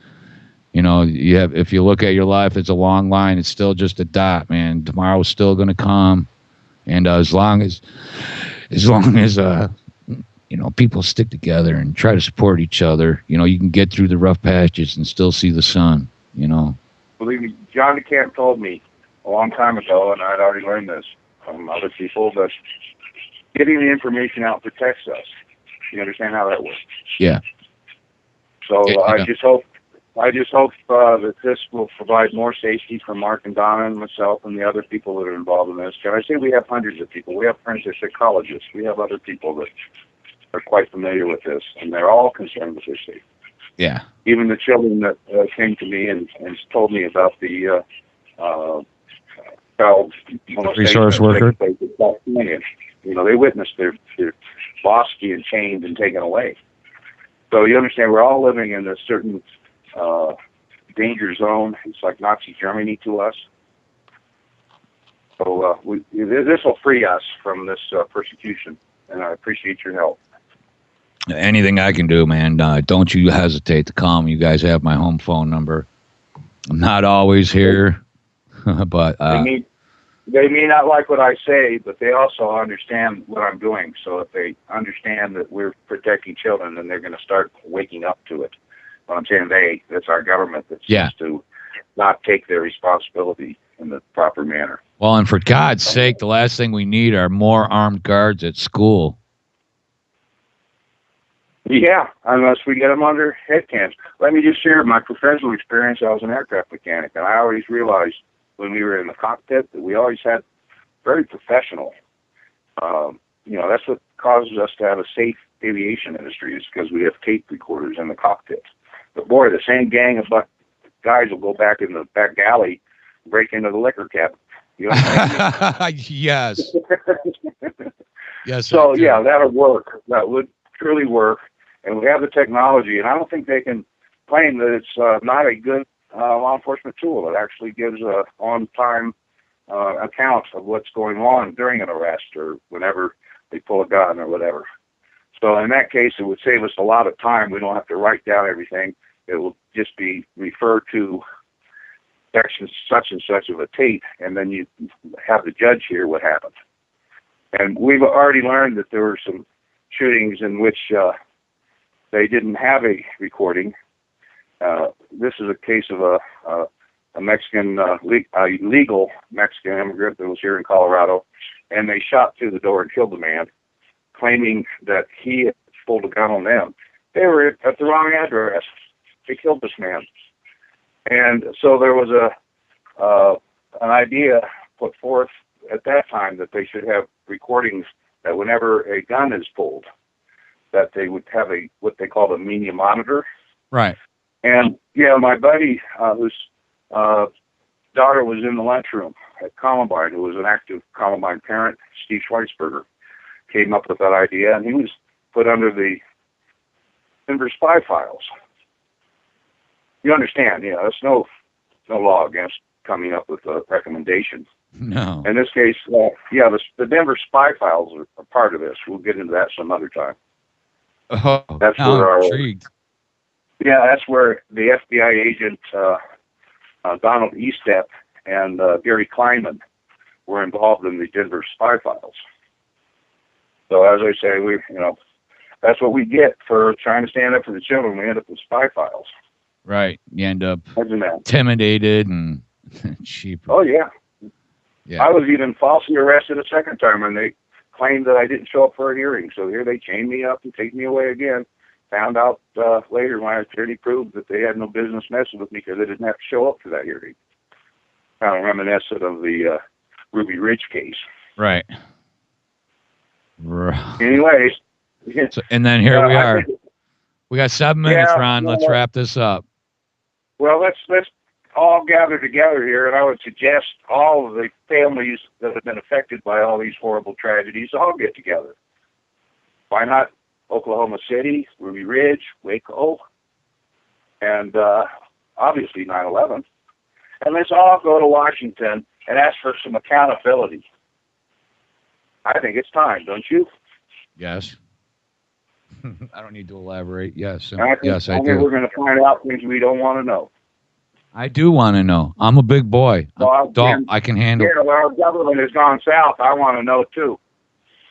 if you look at your life, it's a long line. It's still just a dot, man. Tomorrow's still going to come. And as long as people stick together and try to support each other, you can get through the rough patches and still see the sun, Believe me, John DeCamp told me a long time ago, and I'd already learned this from other people, that getting the information out protects us. You understand how that works? Yeah. So Yeah. I just hope that this will provide more safety for Mark and Donna and myself and the other people that are involved in this. Can I say we have hundreds of people? We have friends that are psychologists. We have other people that are quite familiar with this, and they're all concerned with their safety. Yeah. Even the children that came to me and told me about the child resource worker. They witnessed their boss being chained and taken away. So you understand, we're all living in a certain danger zone. It's like Nazi Germany to us. So this will free us from this persecution, and I appreciate your help. Anything I can do, man. Don't you hesitate to call me. You guys have my home phone number. I'm not always here, but they may not like what I say, but they also understand what I'm doing. So if they understand that we're protecting children, then they're going to start waking up to it. When I'm saying that's our government that seems to not take their responsibility in the proper manner. Well, and for God's sake, the last thing we need are more armed guards at school. Yeah, unless we get them under head cans. Let me just share my professional experience. I was an aircraft mechanic, and I always realized when we were in the cockpit that we always had very professional. That's what causes us to have a safe aviation industry, is because we have tape recorders in the cockpit. But boy, the same gang of guys will go back in the back alley, break into the liquor cabinet. You know what I mean? Yes. Yes. So yeah, that'll work. That would truly work. And we have the technology, and I don't think they can claim that it's not a good law enforcement tool. It actually gives a on-time account of what's going on during an arrest or whenever they pull a gun or whatever. So in that case, it would save us a lot of time. We don't have to write down everything. It will just be referred to section such and such of a tape, and then you have the judge hear what happened. And we've already learned that there were some shootings in which they didn't have a recording. This is a case of a Mexican, illegal Mexican immigrant that was here in Colorado, and they shot through the door and killed the man, claiming that he had pulled a gun on them. They were at the wrong address. They killed this man. And so there was an idea put forth at that time that they should have recordings that whenever a gun is pulled, that they would have what they call a media monitor. Right. And yeah, my buddy, whose daughter was in the lunchroom at Columbine, who was an active Columbine parent, Steve Schweisberger, came up with that idea, and he was put under the Denver spy files. You understand, there's no law against coming up with a recommendation. No. In this case, the Denver spy files are a part of this. We'll get into that some other time. Oh, that's now where I'm intrigued. That's where the FBI agent Donald Estep and Gary Kleinman were involved in the Denver spy files. So as I say, that's what we get for trying to stand up for the children. We end up with spy files. Right. You end up intimidated and cheap. Oh, yeah. Yeah. I was even falsely arrested a second time when they claimed that I didn't show up for a hearing. So here they chain me up and take me away again. Found out later my attorney proved that they had no business messing with me because I didn't have to show up for that hearing. Kind of reminiscent of the Ruby Ridge case. Right. Anyways. So, and then here we are. We got 7 minutes, Ron. Let's wrap this up. Well, let's all gather together here, and I would suggest all of the families that have been affected by all these horrible tragedies all get together. Why not Oklahoma City, Ruby Ridge, Waco, and obviously 9/11. And let's all go to Washington and ask for some accountability. I think it's time, don't you? Yes. I don't need to elaborate. Yes. I do. We're going to find out things we don't want to know. I do want to know. I'm a big boy. I can handle. Yeah, well, our government has gone south. I want to know too.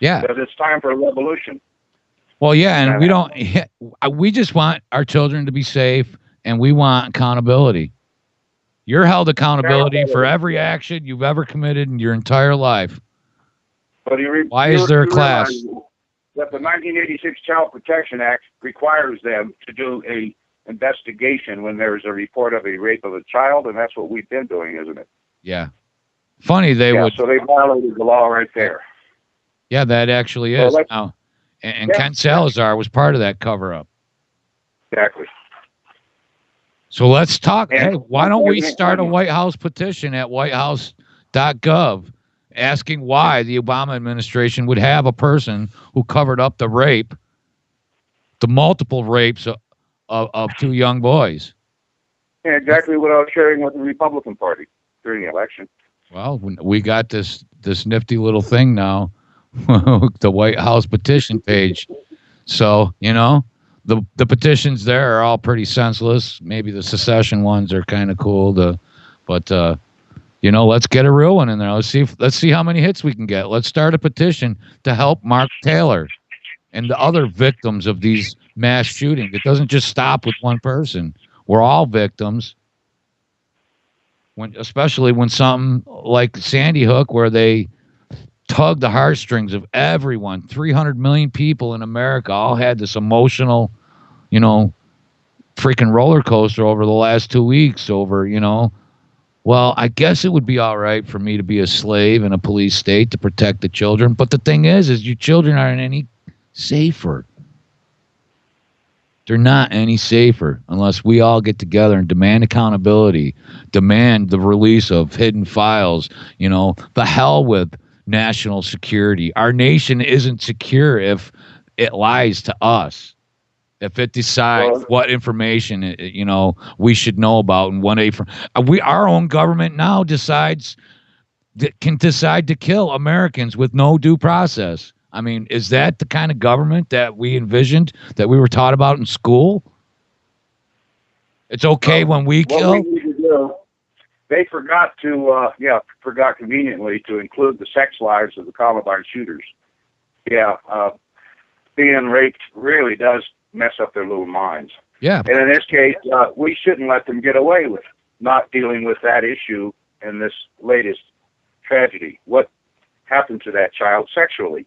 Yeah. Because it's time for a revolution. Well, yeah, and we don't. We just want our children to be safe, and we want accountability. You're held accountability for every action you've ever committed in your entire life. But why is there a class? That the 1986 Child Protection Act requires them to do a investigation when there's a report of a rape of a child, and that's what we've been doing, isn't it? Yeah. Funny they would. So they violated the law right there. Yeah, that actually is. Now, and Ken Salazar was part of that cover-up. Exactly. So let's talk. Hey, why don't we start a White House petition at whitehouse.gov asking why the Obama administration would have a person who covered up the rape, the multiple rapes of 2 young boys. Yeah, exactly what I was sharing with the Republican Party during the election. Well, we got this nifty little thing now, the White House petition page. So, the petitions there are all pretty senseless. Maybe the secession ones are kind of cool. But let's get a real one in there. Let's see how many hits we can get. Let's start a petition to help Mark Taylor and the other victims of these mass shootings. It doesn't just stop with one person. We're all victims. Especially when something like Sandy Hook, where they tugged the heartstrings of everyone. 300 million people in America all had this emotional, freaking roller coaster over the last 2 weeks over, well, I guess it would be all right for me to be a slave in a police state to protect the children. But the thing is your children aren't any safer. They're not any safer unless we all get together and demand accountability, demand the release of hidden files, the hell with national security. Our nation isn't secure if it lies to us. If it decides what information we should know about, and our own government now can decide to kill Americans with no due process. I mean, is that the kind of government that we envisioned, that we were taught about in school? It's okay when we kill. What we need to do, they forgot conveniently to include the sex lives of the Columbine shooters. Yeah, being raped really does mess up their little minds. Yeah. And in this case, we shouldn't let them get away with not dealing with that issue in this latest tragedy. What happened to that child sexually?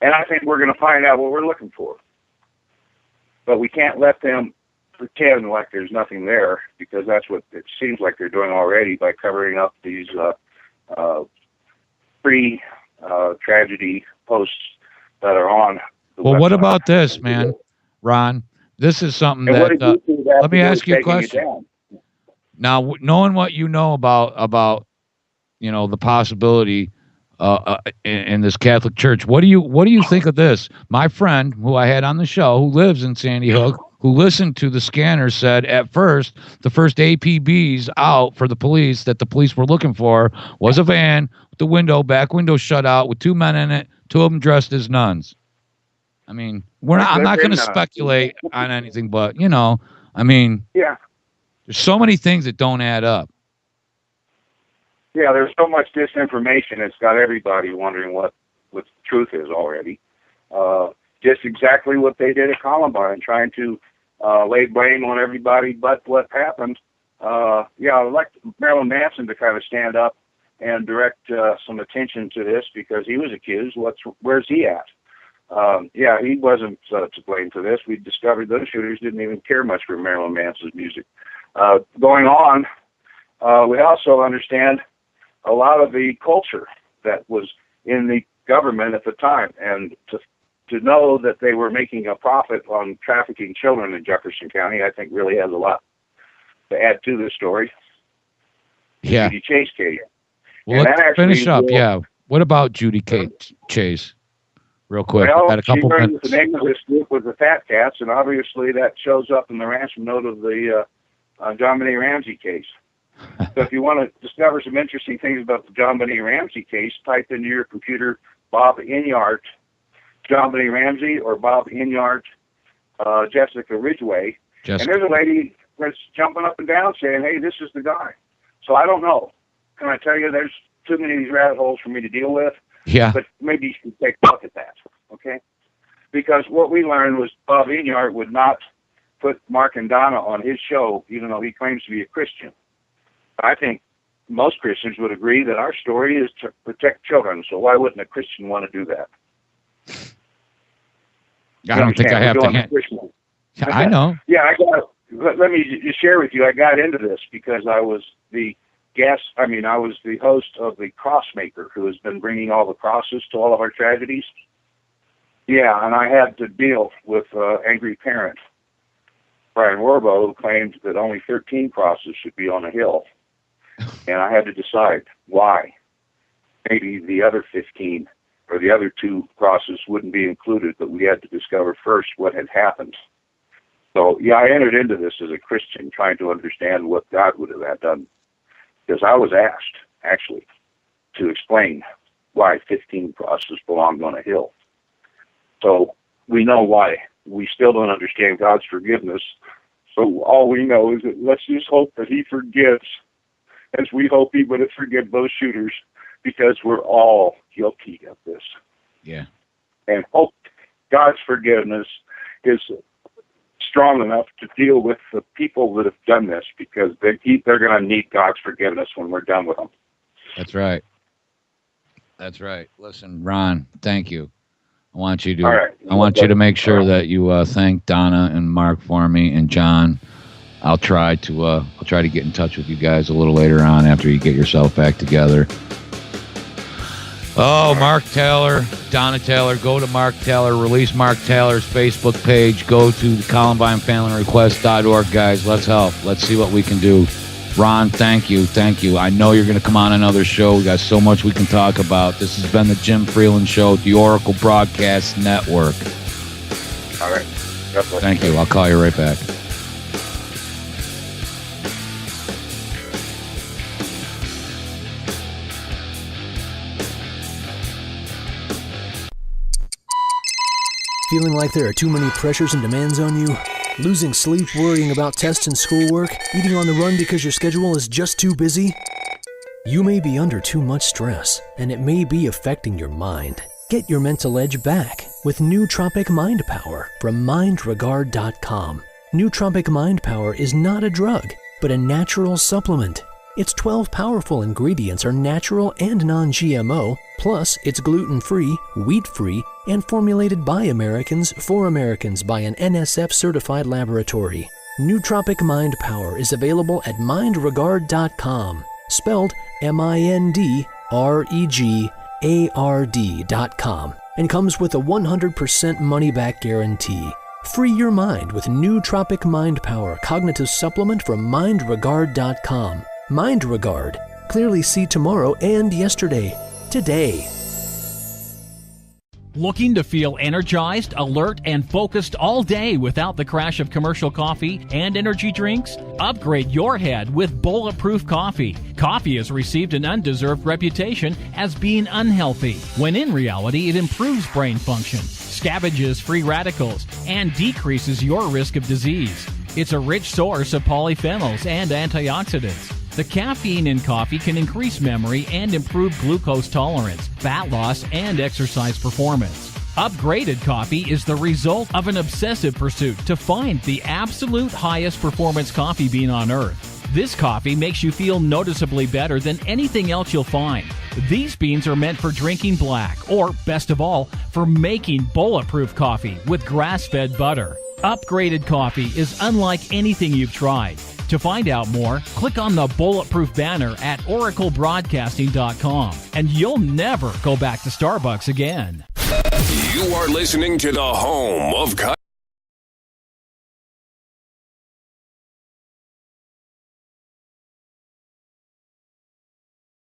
And I think we're going to find out what we're looking for. But we can't let them pretend like there's nothing there, because that's what it seems like they're doing already by covering up these pre-tragedy posts that are on the website. What about this, man? Ron, this is something that let me ask you a question. Now, knowing what you know about the possibility in this Catholic Church, what do you think of this? My friend, who I had on the show, who lives in Sandy Hook, who listened to the scanner, said at first the first APBs out for the police that the police were looking for was a van with the back window shut out with 2 men in it, 2 of them dressed as nuns. I mean, I'm not going to speculate on anything, but yeah, there's so many things that don't add up. Yeah, there's so much disinformation. It's got everybody wondering what the truth is already. Just exactly what they did at Columbine, trying to lay blame on everybody but what happened. I'd like Marilyn Manson to kind of stand up and direct some attention to this because he was accused. Where's he at? Yeah, he wasn't to blame for this. We discovered those shooters didn't even care much for Marilyn Manson's music. Going on, we also understand a lot of the culture that was in the government at the time, and to know that they were making a profit on trafficking children in Jefferson County, I think really has a lot to add to this story. Yeah. Judy Chase case. Well, let's finish up. Yeah. What about Judy Chase? Real quick. Well, Got a couple she learned minutes. the name of this group was the Fat Cats, and obviously that shows up in the ransom note of the John Benet Ramsey case. So if you want to discover some interesting things about the John Benet Ramsey case, type into your computer Bob Enyart, John Benet Ramsey, or Bob Enyart, Jessica Ridgway. And there's a lady that's jumping up and down saying, hey, this is the guy. So I don't know. Can I tell you, there's too many of these rabbit holes for me to deal with. Yeah. But maybe you should take a look at that, okay? Because what we learned was Bob Enyart would not put Mark and Donna on his show, even though he claims to be a Christian. I think most Christians would agree that our story is to protect children, so why wouldn't a Christian want to do that? I don't think I have to. I know. Yeah, let me just share with you. I got into this because I was the host of the Crossmaker, who has been bringing all the crosses to all of our tragedies. Yeah, and I had to deal with angry parent, Brian Warbo, who claimed that only 13 crosses should be on a hill. And I had to decide why. Maybe the other 15 or the other 2 crosses wouldn't be included, but we had to discover first what had happened. So, yeah, I entered into this as a Christian, trying to understand what God would have done. Because I was asked, actually, to explain why 15 crosses belonged on a hill. So we know why. We still don't understand God's forgiveness. So all we know is that let's just hope that he forgives, as we hope he would have forgiven those shooters, because we're all guilty of this. Yeah. And hope God's forgiveness is strong enough to deal with the people that have done this, because they're going to need God's forgiveness when we're done with them. That's right. That's right. Listen, Ron, thank you. I want you to make sure that you thank Donna and Mark for me, and John. I'll try to get in touch with you guys a little later on after you get yourself back together. Oh, Mark Taylor, Donna Taylor, go to Mark Taylor, release Mark Taylor's Facebook page, go to ColumbineFamilyRequest.org, guys. Let's help. Let's see what we can do. Ron, thank you. I know you're going to come on another show. We got so much we can talk about. This has been the Jim Freeland Show, the Oracle Broadcast Network. All right. Thank you. I'll call you right back. Feeling like there are too many pressures and demands on you? Losing sleep worrying about tests and schoolwork? Eating on the run because your schedule is just too busy? You may be under too much stress, and it may be affecting your mind. Get your mental edge back with Nootropic Mind Power from mindregard.com. Nootropic Mind Power is not a drug, but a natural supplement. Its 12 powerful ingredients are natural and non-GMO, plus it's gluten-free, wheat-free, and formulated by Americans for Americans by an NSF-certified laboratory. Nootropic Mind Power is available at mindregard.com, spelled mindregard.com, and comes with a 100% money-back guarantee. Free your mind with Nootropic Mind Power Cognitive Supplement from mindregard.com. Mind Regard. Clearly see tomorrow and yesterday. Today. Looking to feel energized, alert, and focused all day without the crash of commercial coffee and energy drinks? Upgrade your head with Bulletproof Coffee. Coffee has received an undeserved reputation as being unhealthy, when in reality it improves brain function, scavenges free radicals, and decreases your risk of disease. It's a rich source of polyphenols and antioxidants. The caffeine in coffee can increase memory and improve glucose tolerance, fat loss, and exercise performance. Upgraded coffee is the result of an obsessive pursuit to find the absolute highest performance coffee bean on earth. This coffee makes you feel noticeably better than anything else you'll find. These beans are meant for drinking black, or best of all, for making bulletproof coffee with grass-fed butter. Upgraded coffee is unlike anything you've tried. To find out more, click on the Bulletproof banner at oraclebroadcasting.com, and you'll never go back to Starbucks again. You are listening to the home of